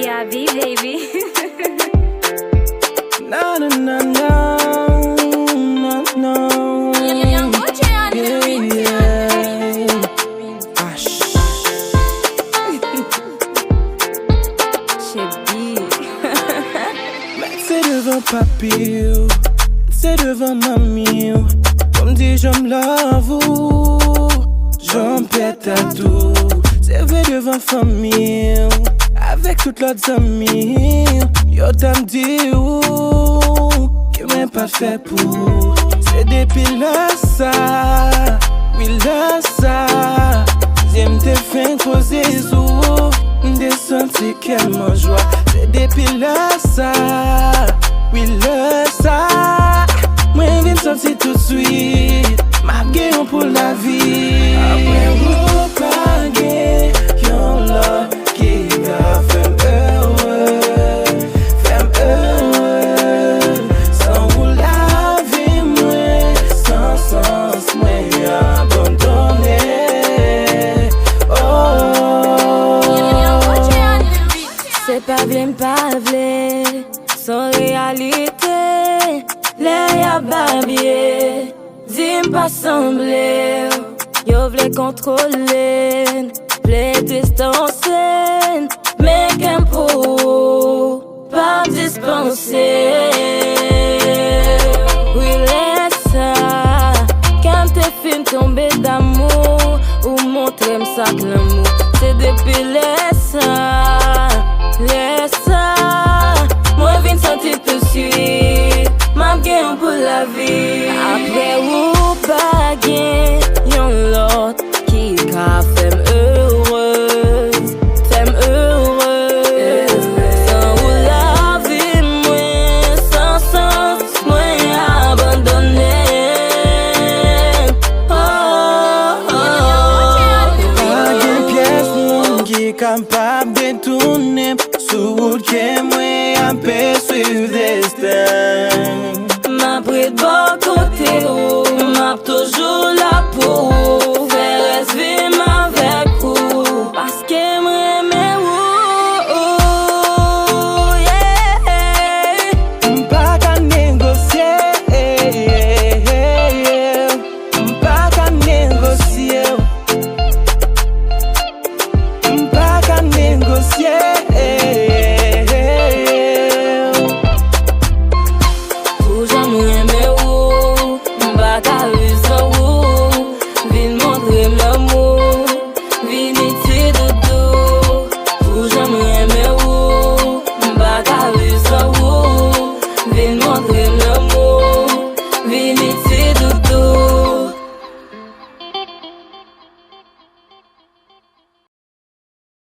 DIB, baby. No, no, no, no, no, no. Yeah, yeah. Ash. Mais c'est devant papi, c'est devant mamie. Comme dit, je me l'avoue, j'en pète à tout. C'est vrai devant famille, avec toutes leurs amies. Yo t'as dit où, que même pas fait pour. C'est depuis là ça, oui là ça. J'aime te faire causer sous, des senti qu'elle m'en joie. C'est depuis là ça, oui là ça. Moi viens sentir tout de suite, ma gueule pour la vie. Après vous paguez, y'en l'a qui a fait heureux. Sans vous la vie, moi, sans sens, moi, abandonné. Oh, c'est pas bien parler, sans réalité. Les y'a babier, dis pas sembler. Yo v'lais contrôler, v'lais distancer. Mais qu'un pour pas dispenser. Oui, laisse ça. Quand tes films tombent d'amour, ou montrer ça que l'amour, c'est depuis laisse ça. Laisse ça. Moi, viens sentir tout de suite. Ma game pour la vie. Après ou pas gain, y'en l'autre qui a fait heureuse, fait heureuse. Sans ou la vie, moi, sans sens, moi abandonné. pas de pièce monde qui est capable de tourner. Sous que moi, un peu suivre destin. Ma pris de bon côté, m'a toujours là pour faire respirer.